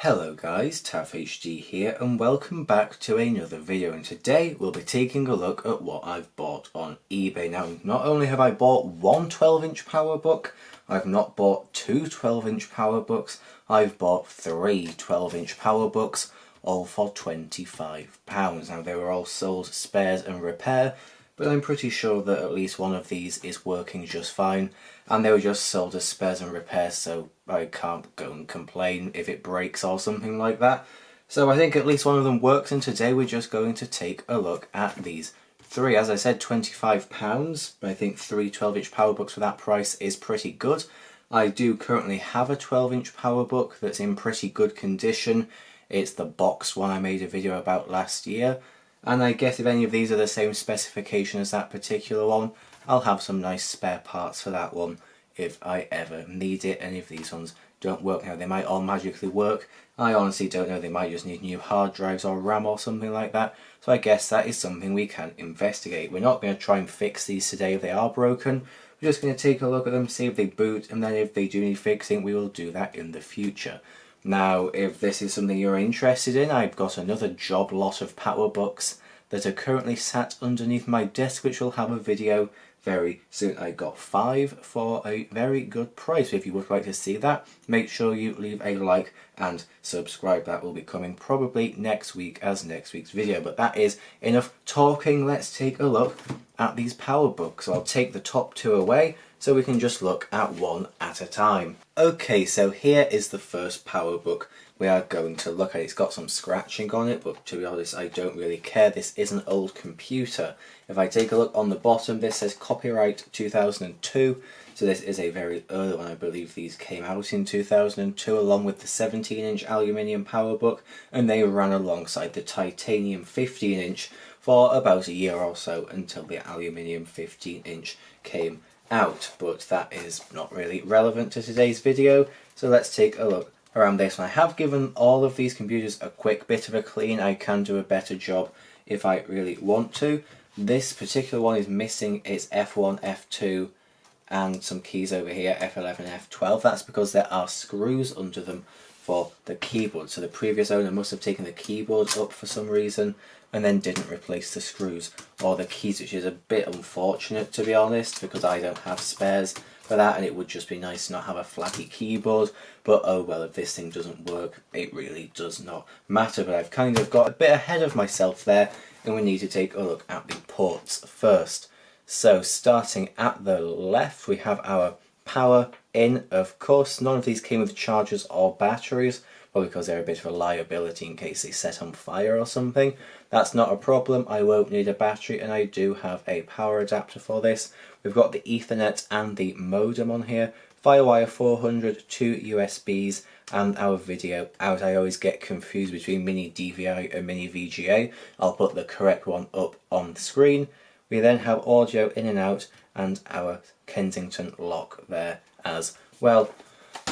Hello guys, TAFHD here and welcome back to another video, and today we'll be taking a look at what I've bought on eBay. Now, not only have I bought one 12-inch PowerBook, I've not bought two 12-inch PowerBooks, I've bought three 12-inch PowerBooks, all for £25. Now, they were all sold spares and repair, but I'm pretty sure that at least one of these is working just fine, and they were just sold as spares and repairs, so I can't go and complain if it breaks or something like that. So I think at least one of them works, and today we're just going to take a look at these three. As I said, £25. I think three 12-inch PowerBooks for that price is pretty good. I do currently have a 12-inch PowerBook that's in pretty good condition. It's the box one I made a video about last year. And I guess if any of these are the same specification as that particular one, I'll have some nice spare parts for that one if I ever need it. And if these ones don't work now, they might all magically work. I honestly don't know, they might just need new hard drives or RAM or something like that. So I guess that is something we can investigate. We're not going to try and fix these today if they are broken. We're just going to take a look at them, see if they boot, and then if they do need fixing, we will do that in the future. Now, if this is something you're interested in, I've got another job lot of PowerBooks that are currently sat underneath my desk, which will have a video very soon. I got 5 for a very good price. If you would like to see that, make sure you leave a like and subscribe. That will be coming probably next week as next week's video. But that is enough talking. Let's take a look at these PowerBooks. So I'll take the top two away so we can just look at one at a time. Okay, so here is the first PowerBook we are going to look at. It's got some scratching on it, but to be honest, I don't really care. This is an old computer. If I take a look on the bottom, this says copyright 2002. So this is a very early one. I believe these came out in 2002 along with the 17-inch aluminium PowerBook, and they ran alongside the titanium 15-inch for about a year or so until the aluminium 15-inch came out. But that is not really relevant to today's video, so let's take a look around this one. I have given all of these computers a quick bit of a clean. I can do a better job if I really want to. This particular one is missing its F1, F2 and some keys over here, F11, F12. That's because there are screws under them for the keyboard. So the previous owner must have taken the keyboard up for some reason and then didn't replace the screws or the keys, which is a bit unfortunate, to be honest, because I don't have spares for that, and it would just be nice to not have a flappy keyboard. But oh well, if this thing doesn't work, it really does not matter. But I've kind of got a bit ahead of myself there, and we need to take a look at the ports first. So starting at the left, we have our power in. Of course, none of these came with chargers or batteries, well, because they're a bit of a liability in case they set on fire or something. That's not a problem. I won't need a battery, and I do have a power adapter for this. We've got the Ethernet and the modem on here, Firewire 400, 2 USBs, and our video out. I always get confused between mini DVI and mini VGA. I'll put the correct one up on the screen. We then have audio in and out, and our Kensington lock there as well.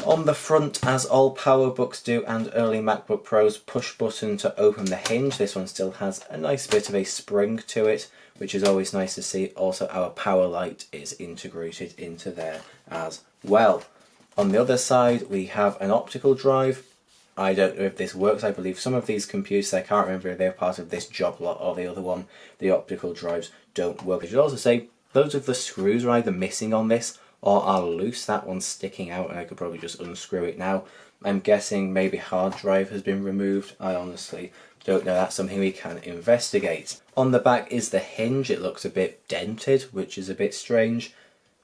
On the front, as all PowerBooks do and early MacBook Pros, push button to open the hinge. This one still has a nice bit of a spring to it, which is always nice to see. Also, our power light is integrated into there as well. On the other side, we have an optical drive. I don't know if this works. I believe some of these computers, I can't remember if they're part of this job lot or the other one, the optical drives don't work. I should also say, those of the screws are either missing on this or are loose. That one's sticking out, and I could probably just unscrew it now. I'm guessing maybe hard drive has been removed. I honestly don't know. That's something we can investigate. On the back is the hinge. It looks a bit dented, which is a bit strange.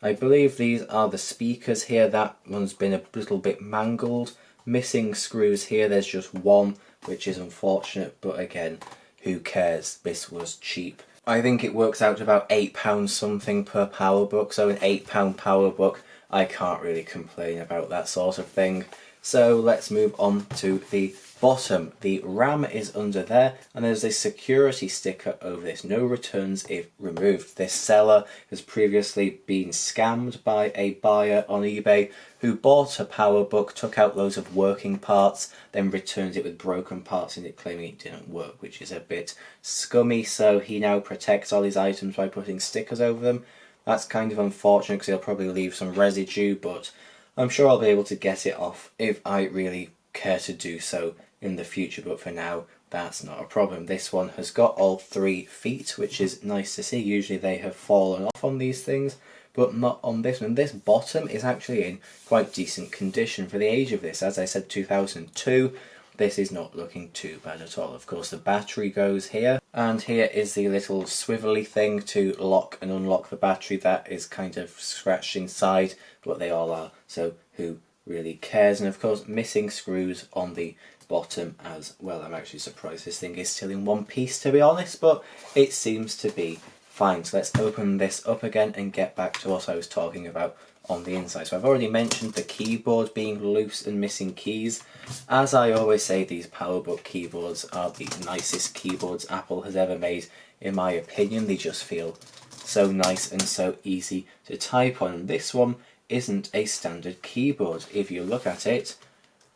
I believe these are the speakers here. That one's been a little bit mangled. Missing screws here. There's just one, which is unfortunate, but again, who cares? This was cheap. I think it works out to about £8 something per PowerBook, so an £8 PowerBook, I can't really complain about that sort of thing. So let's move on to the bottom. The RAM is under there, and there's a security sticker over this. No returns if removed. This seller has previously been scammed by a buyer on eBay who bought a PowerBook, took out loads of working parts, then returned it with broken parts in it, claiming it didn't work, which is a bit scummy. So he now protects all his items by putting stickers over them. That's kind of unfortunate because he'll probably leave some residue, but I'm sure I'll be able to get it off if I really care to do so in the future, but for now that's not a problem. This one has got all 3 feet, which is nice to see. Usually they have fallen off on these things, but not on this one. This bottom is actually in quite decent condition for the age of this. As I said, 2002. This is not looking too bad at all. Of course, the battery goes here, and here is the little swivelly thing to lock and unlock the battery. That is kind of scratched inside, but they all are, so who really cares? And of course, missing screws on the bottom as well. I'm actually surprised this thing is still in one piece, to be honest, but it seems to be fine. So let's open this up again and get back to what I was talking about on the inside. So I've already mentioned the keyboard being loose and missing keys. As I always say, these PowerBook keyboards are the nicest keyboards Apple has ever made, in my opinion. They just feel so nice and so easy to type on. This one isn't a standard keyboard. If you look at it,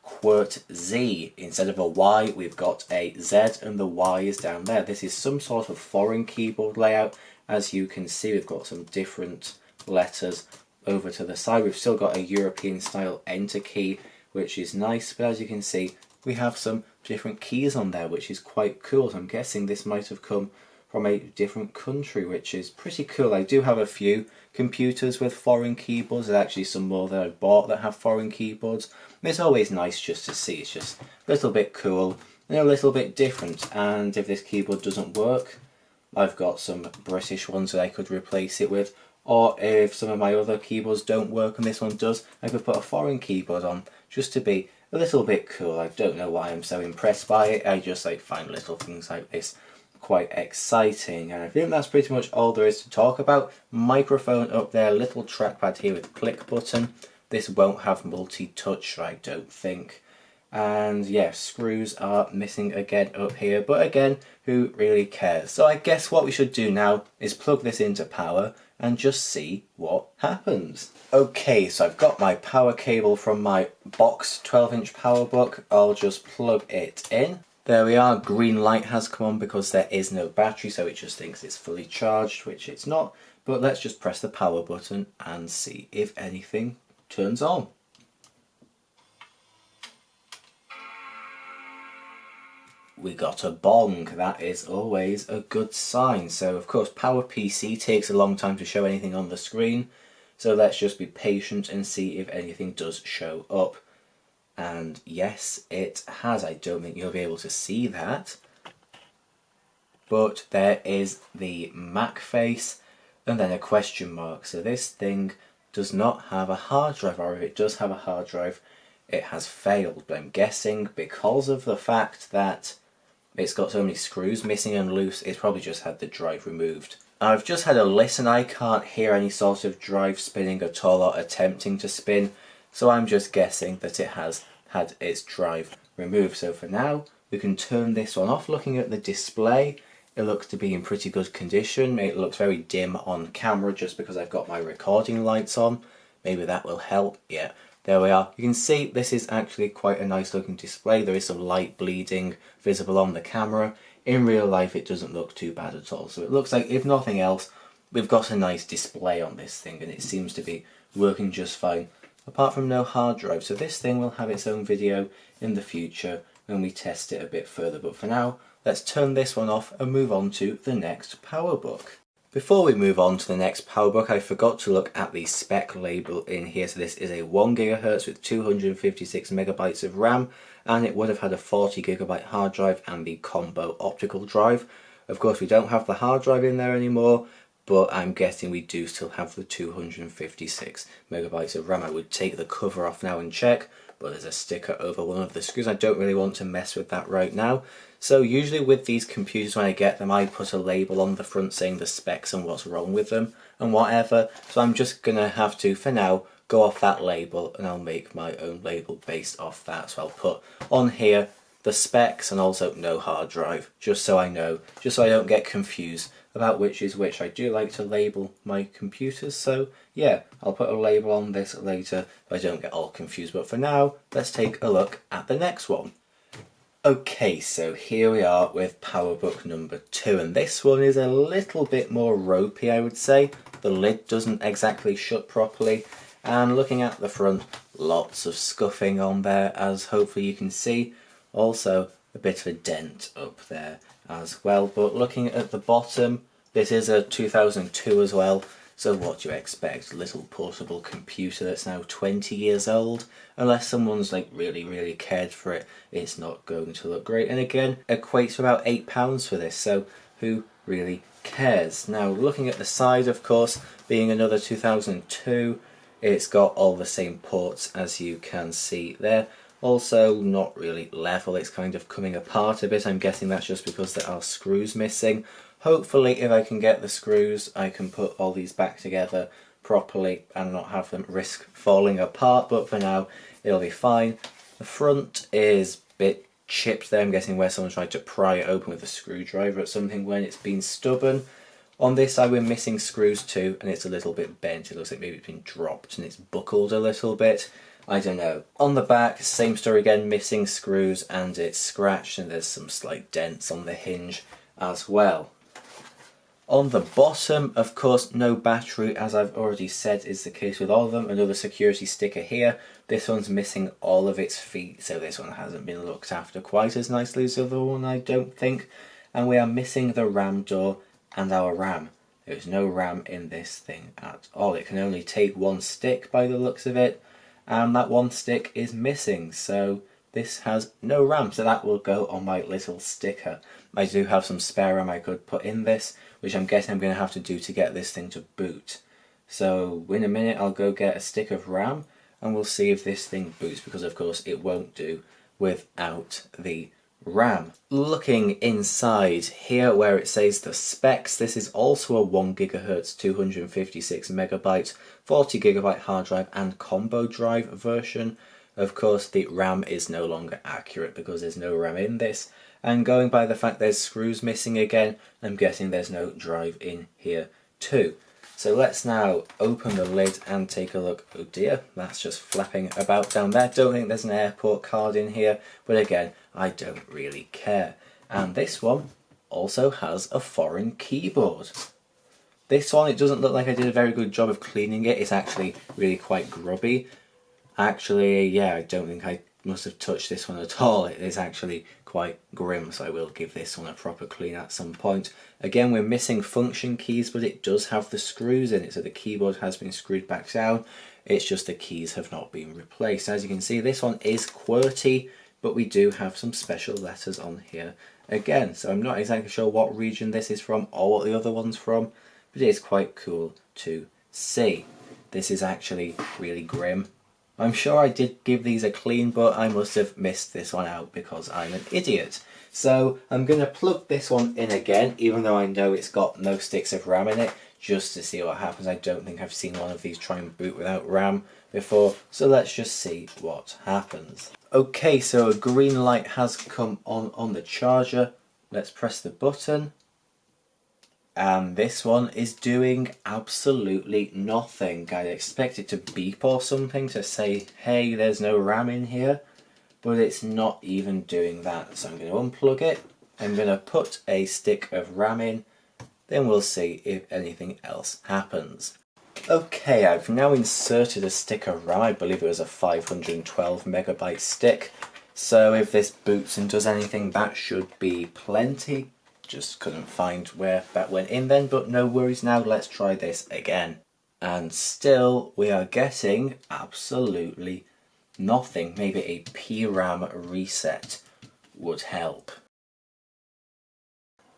QWERTZ, instead of a Y we've got a Z and the Y is down there. This is some sort of foreign keyboard layout. As you can see, we've got some different letters over to the side. We've still got a European style enter key, which is nice, but as you can see, we have some different keys on there, which is quite cool. So I'm guessing this might have come from a different country, which is pretty cool. I do have a few computers with foreign keyboards. There's actually some more that I bought that have foreign keyboards. And it's always nice just to see. It's just a little bit cool and a little bit different. And if this keyboard doesn't work, I've got some British ones that I could replace it with. Or if some of my other keyboards don't work and this one does, I could put a foreign keyboard on just to be a little bit cool. I don't know why I'm so impressed by it. I just find little things like this quite exciting. And I think that's pretty much all there is to talk about. Microphone up there, little trackpad here with click button. This won't have multi-touch, I don't think. And yeah, screws are missing again up here, but again, who really cares? So I guess what we should do now is plug this into power and just see what happens. Okay, so I've got my power cable from my box 12-inch PowerBook. I'll just plug it in. There we are, green light has come on because there is no battery, so it just thinks it's fully charged, which it's not. But let's just press the power button and see if anything turns on. We got a bong. That is always a good sign. So of course PowerPC takes a long time to show anything on the screen, so let's just be patient and see if anything does show up. And yes, it has. I don't think you'll be able to see that, but there is the Mac face and then a question mark. So this thing does not have a hard drive, or if it does have a hard drive, it has failed. But I'm guessing because of the fact that it's got so many screws missing and loose, it's probably just had the drive removed. I've just had a listen. I can't hear any sort of drive spinning at all or attempting to spin, so I'm just guessing that it has had its drive removed. So for now, we can turn this one off. Looking at the display, it looks to be in pretty good condition. It looks very dim on camera just because I've got my recording lights on. Maybe that will help. Yeah. There we are. You can see this is actually quite a nice looking display. There is some light bleeding visible on the camera. In real life it doesn't look too bad at all. So it looks like, if nothing else, we've got a nice display on this thing and it seems to be working just fine, apart from no hard drive. So this thing will have its own video in the future when we test it a bit further. But for now, let's turn this one off and move on to the next PowerBook. Before we move on to the next PowerBook, I forgot to look at the spec label in here. So this is a 1 GHz with 256 megabytes of RAM, and it would have had a 40 GB hard drive and the combo optical drive. Of course, we don't have the hard drive in there anymore, but I'm guessing we do still have the 256 megabytes of RAM. I would take the cover off now and check, but there's a sticker over one of the screws. I don't really want to mess with that right now. So usually with these computers, when I get them, I put a label on the front saying the specs and what's wrong with them and whatever. So I'm just going to have to, for now, go off that label, and I'll make my own label based off that. So I'll put on here the specs and also no hard drive, just so I know, just so I don't get confused about which is which. I do like to label my computers, so yeah, I'll put a label on this later so I don't get all confused. But for now, let's take a look at the next one. Okay, so here we are with PowerBook number 2, and this one is a little bit more ropey, I would say. The lid doesn't exactly shut properly, And looking at the front, lots of scuffing on there, as hopefully you can see. Also a bit of a dent up there as well. But looking at the bottom, this is a 2002 as well. So what do you expect? A little portable computer that's now 20 years old. Unless someone's like really cared for it, it's not going to look great. And again, equates to about £8 for this, so who really cares? Now looking at the side, of course, being another 2002, it's got all the same ports as you can see there. Also not really level, it's kind of coming apart a bit. I'm guessing that's just because there are screws missing. Hopefully if I can get the screws, I can put all these back together properly and not have them risk falling apart, but for now it'll be fine. The front is a bit chipped there, I'm guessing where someone tried to pry it open with a screwdriver or something when it's been stubborn. On this side we're missing screws too, and it's a little bit bent. It looks like maybe it's been dropped and it's buckled a little bit. I don't know. On the back, same story again, missing screws and it's scratched, and there's some slight dents on the hinge as well. On the bottom, of course, no battery, as I've already said is the case with all of them. Another security sticker here. This one's missing all of its feet, so this one hasn't been looked after quite as nicely as the other one, I don't think. And we are missing the RAM door and our RAM. There's no RAM in this thing at all. It can only take one stick by the looks of it, and that one stick is missing, so this has no RAM, so that will go on my little sticker. I do have some spare RAM I could put in this, which I'm guessing I'm going to have to do to get this thing to boot. So in a minute I'll go get a stick of RAM and we'll see if this thing boots, because of course it won't do without the RAM. Looking inside here where it says the specs, this is also a 1 GHz 256 MB 40 GB hard drive and combo drive version. Of course the RAM is no longer accurate because there's no RAM in this, and going by the fact there's screws missing again, I'm guessing there's no drive in here too. So let's now open the lid and take a look. Oh dear, that's just flapping about down there. Don't think there's an airport card in here, but again, I don't really care. And this one also has a foreign keyboard. This one, it doesn't look like I did a very good job of cleaning it. It's actually really quite grubby. Actually, yeah, I don't think I must have touched this one at all. It is actually quite grim, so I will give this one a proper clean at some point. Again, we're missing function keys, but it does have the screws in it, so the keyboard has been screwed back down. It's just the keys have not been replaced. As you can see, this one is QWERTY, but we do have some special letters on here again. So I'm not exactly sure what region this is from or what the other one's from, but it is quite cool to see. This is actually really grim. I'm sure I did give these a clean, but I must have missed this one out because I'm an idiot. So I'm going to plug this one in again, even though I know it's got no sticks of RAM in it, just to see what happens. I don't think I've seen one of these try and boot without RAM before, so let's just see what happens. Okay, so a green light has come on the charger. Let's press the button. And this one is doing absolutely nothing. I'd expect it to beep or something to say, hey, there's no RAM in here, but it's not even doing that. So I'm going to unplug it. I'm going to put a stick of RAM in, then we'll see if anything else happens. Okay, I've now inserted a stick of RAM. I believe it was a 512 megabyte stick. So if this boots and does anything, that should be plenty. Just couldn't find where that went in then, but no worries. Now let's try this again. And still we are getting absolutely nothing. Maybe a PRAM reset would help.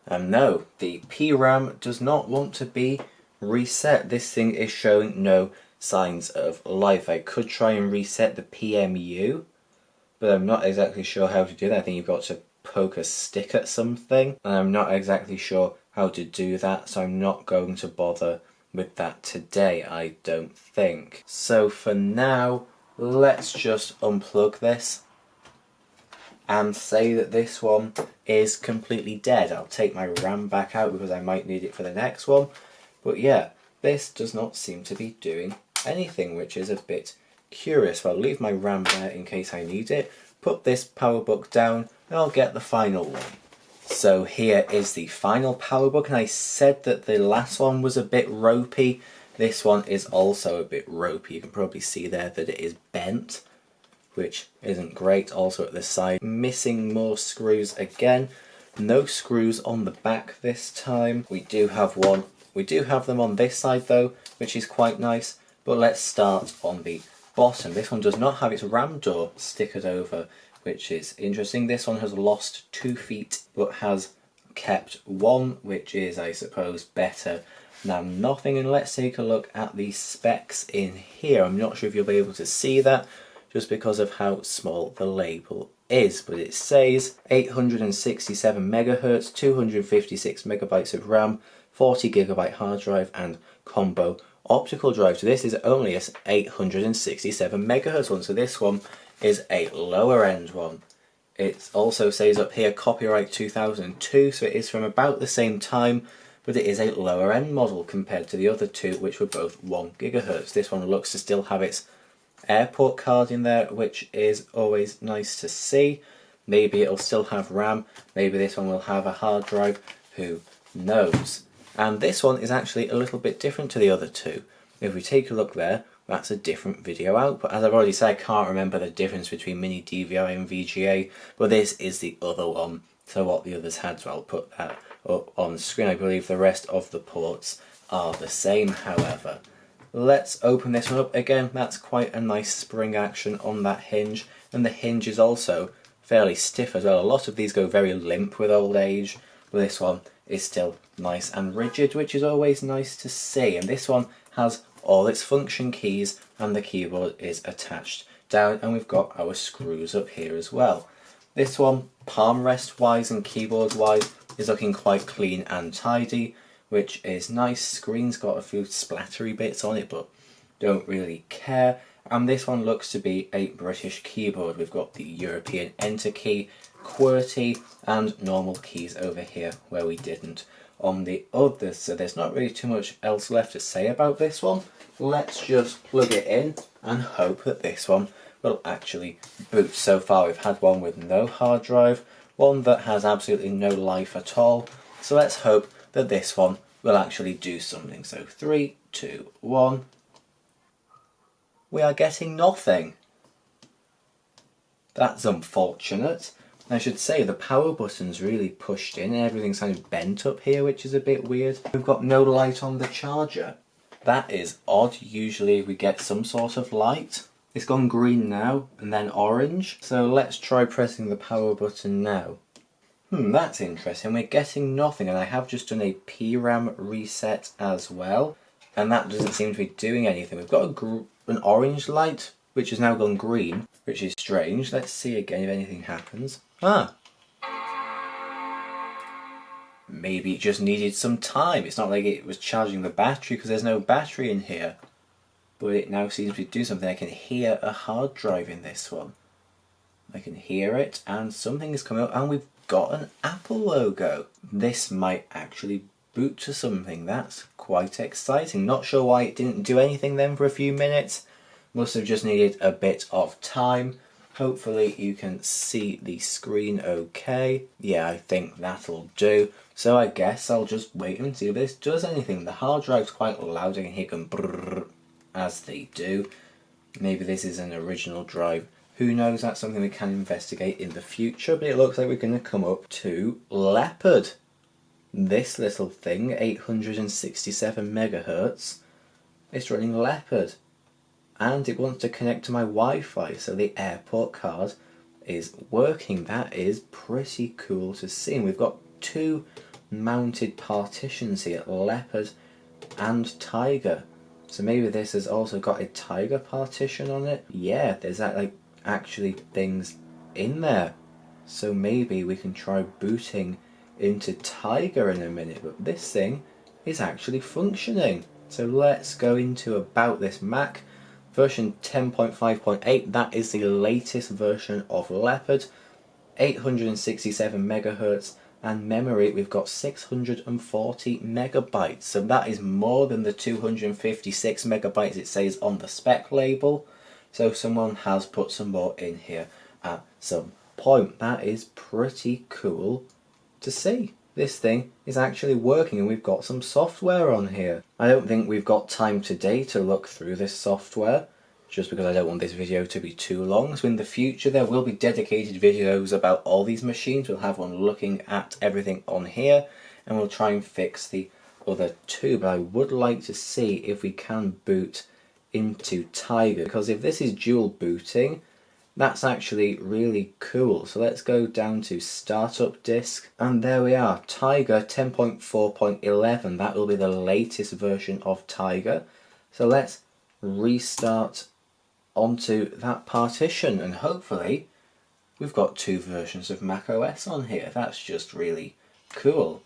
And no, the PRAM does not want to be reset. This thing is showing no signs of life. I could try and reset the PMU, but I'm not exactly sure how to do that. I think you've got to poke a stick at something, and I'm not exactly sure how to do that, so I'm not going to bother with that today, I don't think. So for now, let's just unplug this and say that this one is completely dead. I'll take my RAM back out because I might need it for the next one, but yeah, this does not seem to be doing anything, which is a bit curious. I'll leave my RAM there in case I need it, put this PowerBook down, and I'll get the final one. So here is the final PowerBook, and I said that the last one was a bit ropey. This one is also a bit ropey. You can probably see there that it is bent, which isn't great. Also at the side, missing more screws again. No screws on the back this time. We do have them on this side though, which is quite nice. But let's start on the bottom. This one does not have its RAM door stickered over, which is interesting. This one has lost 2 feet, but has kept 1, which is, I suppose, better than nothing. And let's take a look at the specs in here. I'm not sure if you'll be able to see that, just because of how small the label is, but it says 867 megahertz, 256 megabytes of RAM, 40 gigabyte hard drive, and combo optical drive. So this is only a 867 megahertz one, so this one is a lower end one. It also says up here copyright 2002, so it is from about the same time, but it is a lower end model compared to the other two, which were both 1 gigahertz. This one looks to still have its airport card in there, which is always nice to see. Maybe it'll still have RAM, maybe this one will have a hard drive, who knows. And this one is actually a little bit different to the other two. If we take a look there, that's a different video output. As I've already said, I can't remember the difference between mini DVI and VGA, but this is the other one. So what the others had, so I'll put that up on screen. I believe the rest of the ports are the same, however. Let's open this one up again. That's quite a nice spring action on that hinge, and the hinge is also fairly stiff as well. A lot of these go very limp with old age, but this one is still nice and rigid, which is always nice to see. And this one has all its function keys, and the keyboard is attached down, and we've got our screws up here as well. This one, palm rest wise and keyboard wise, is looking quite clean and tidy, which is nice. Screen's got a few splattery bits on it, but don't really care. And this one looks to be a British keyboard. We've got the European Enter key, QWERTY, and normal keys over here where we didn't on the others. So there's not really too much else left to say about this one. Let's just plug it in and hope that this one will actually boot. So far we've had one with no hard drive, one that has absolutely no life at all. So let's hope that this one will actually do something. So 3, 2, 1. We are getting nothing. That's unfortunate. I should say the power button's really pushed in and everything's kind of bent up here, which is a bit weird. We've got no light on the charger. That is odd. Usually we get some sort of light. It's gone green now and then orange. So let's try pressing the power button now. That's interesting. We're getting nothing, and I have just done a PRAM reset as well, and that doesn't seem to be doing anything. We've got an orange light, which has now gone green, which is strange. Let's see again if anything happens. Maybe it just needed some time. It's not like it was charging the battery, because there's no battery in here. But it now seems to be doing something. I can hear a hard drive in this one. I can hear it, and something is coming up, and we've got an Apple logo. This might actually boot to something. That's quite exciting. Not sure why it didn't do anything then for a few minutes. Must have just needed a bit of time. Hopefully you can see the screen okay. Yeah, I think that'll do. So I guess I'll just wait and see if this does anything. The hard drive's quite loud. I can hear them brrrr as they do. Maybe this is an original drive. Who knows, that's something we can investigate in the future, but it looks like we're going to come up to Leopard. This little thing, 867 megahertz, it's running Leopard. And it wants to connect to my Wi-Fi, so the airport card is working. That is pretty cool to see. And we've got 2 mounted partitions here, Leopard and Tiger. So maybe this has also got a Tiger partition on it. Yeah, there's that like actually things in there, so maybe we can try booting into Tiger in a minute. But this thing is actually functioning, so let's go into about this Mac version 10.5.8. that is the latest version of Leopard. 867 megahertz, and memory we've got 640 megabytes, so that is more than the 256 megabytes it says on the spec label. So someone has put some more in here at some point. That is pretty cool to see. this thing is actually working and we've got some software on here. I don't think we've got time today to look through this software, just because I don't want this video to be too long. So in the future there will be dedicated videos about all these machines. We'll have one looking at everything on here and we'll try and fix the other two, but I would like to see if we can boot into Tiger, because if this is dual booting, that's actually really cool. So let's go down to startup disk, and there we are, Tiger 10.4.11. that will be the latest version of Tiger. So let's restart onto that partition, and hopefully we've got two versions of macOS on here. That's just really cool.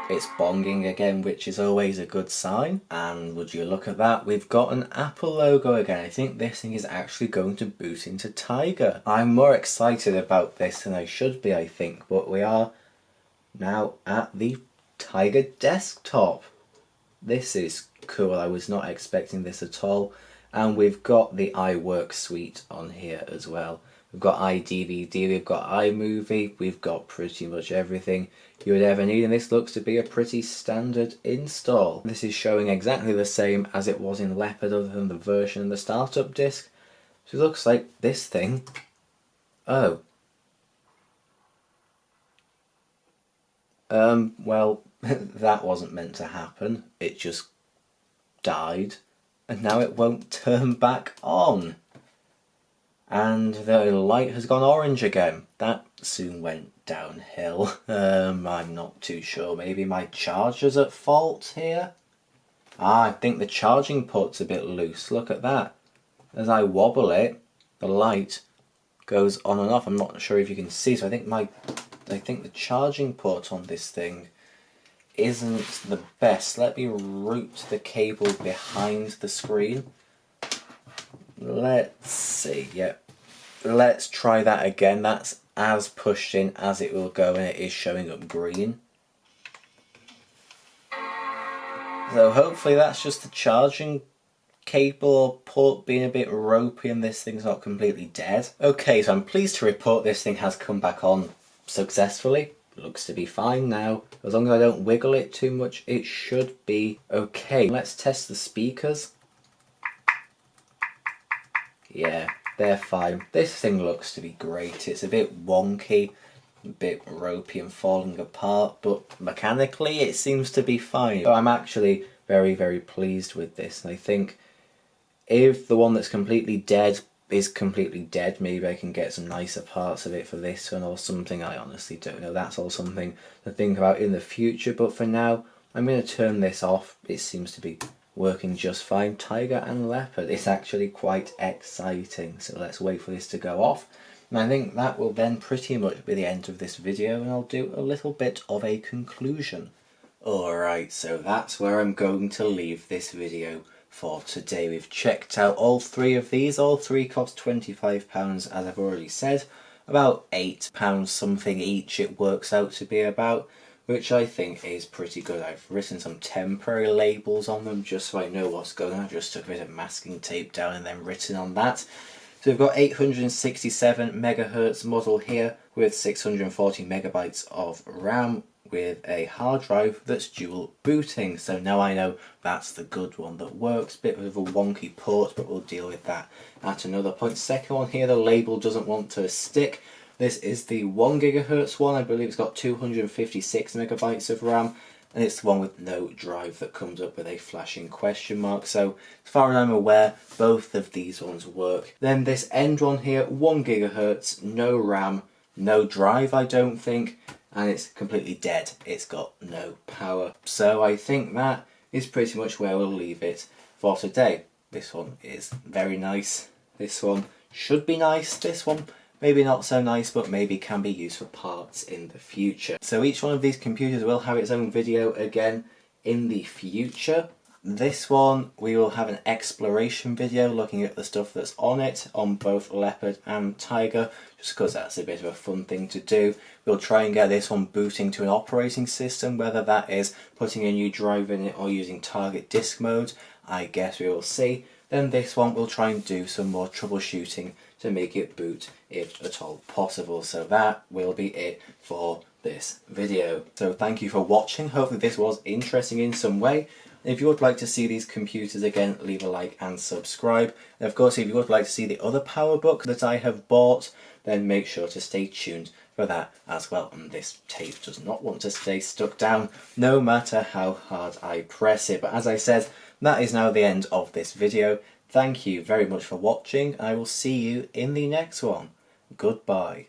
It's bonging again, which is always a good sign. And would you look at that, we've got an Apple logo again. I think this thing is actually going to boot into Tiger. I'm more excited about this than I should be, I think, but we are now at the Tiger desktop. This is cool, I was not expecting this at all. And we've got the iWork suite on here as well. We've got iDVD, we've got iMovie, we've got pretty much everything you would ever need, and this looks to be a pretty standard install. This is showing exactly the same as it was in Leopard, other than the version and the startup disk. So it looks like this thing, oh. Well, that wasn't meant to happen. It just died, and now it won't turn back on. And the light has gone orange again. That soon went downhill. I'm not too sure. Maybe my charger's at fault here? I think the charging port's a bit loose. Look at that. As I wobble it, the light goes on and off. I'm not sure if you can see. So I think the charging port on this thing isn't the best. Let me route the cable behind the screen. Let's see, yep. Let's try that again. That's as pushed in as it will go, and it is showing up green. So hopefully that's just the charging cable or port being a bit ropey and this thing's not completely dead. Okay, so I'm pleased to report this thing has come back on successfully. Looks to be fine now. As long as I don't wiggle it too much, it should be okay. Let's test the speakers. Yeah, they're fine. This thing looks to be great. It's a bit wonky, a bit ropey and falling apart, but mechanically it seems to be fine. So I'm actually very, very pleased with this, and I think if the one that's completely dead is completely dead, maybe I can get some nicer parts of it for this one or something. I honestly don't know. That's all something to think about in the future, but for now I'm going to turn this off. It seems to be working just fine. Tiger and Leopard. It's actually quite exciting. So let's wait for this to go off. And I think that will then pretty much be the end of this video, and I'll do a little bit of a conclusion. Alright, so that's where I'm going to leave this video for today. We've checked out all three of these. All three cost £25, as I've already said. About £8 something each it works out to be about, which I think is pretty good. I've written some temporary labels on them just so I know what's going on. I just took a bit of masking tape down and then written on that. So we've got 867 megahertz model here with 640 megabytes of RAM with a hard drive that's dual booting. So now I know that's the good one that works. Bit of a wonky port, but we'll deal with that at another point. Second one here, the label doesn't want to stick. This is the 1 gigahertz one. I believe it's got 256 megabytes of RAM, and it's the one with no drive that comes up with a flashing question mark. So as far as I'm aware, both of these ones work. Then this end one here, 1 gigahertz, no RAM, no drive I don't think, and it's completely dead. It's got no power. So I think that is pretty much where we'll leave it for today. This one is very nice. This one should be nice. This one maybe not so nice, but maybe can be used for parts in the future. So each one of these computers will have its own video again in the future. This one we will have an exploration video looking at the stuff that's on it, on both Leopard and Tiger, just because that's a bit of a fun thing to do. We'll try and get this one booting to an operating system, whether that is putting a new drive in it or using target disk mode. I guess we will see. Then this one we'll try and do some more troubleshooting to make it boot if at all possible. So that will be it for this video. So thank you for watching. Hopefully this was interesting in some way. If you would like to see these computers again, leave a like and subscribe. And of course, if you would like to see the other PowerBook that I have bought, then make sure to stay tuned for that as well. And this tape does not want to stay stuck down, no matter how hard I press it. But as I said, that is now the end of this video. Thank you very much for watching. I will see you in the next one. Goodbye.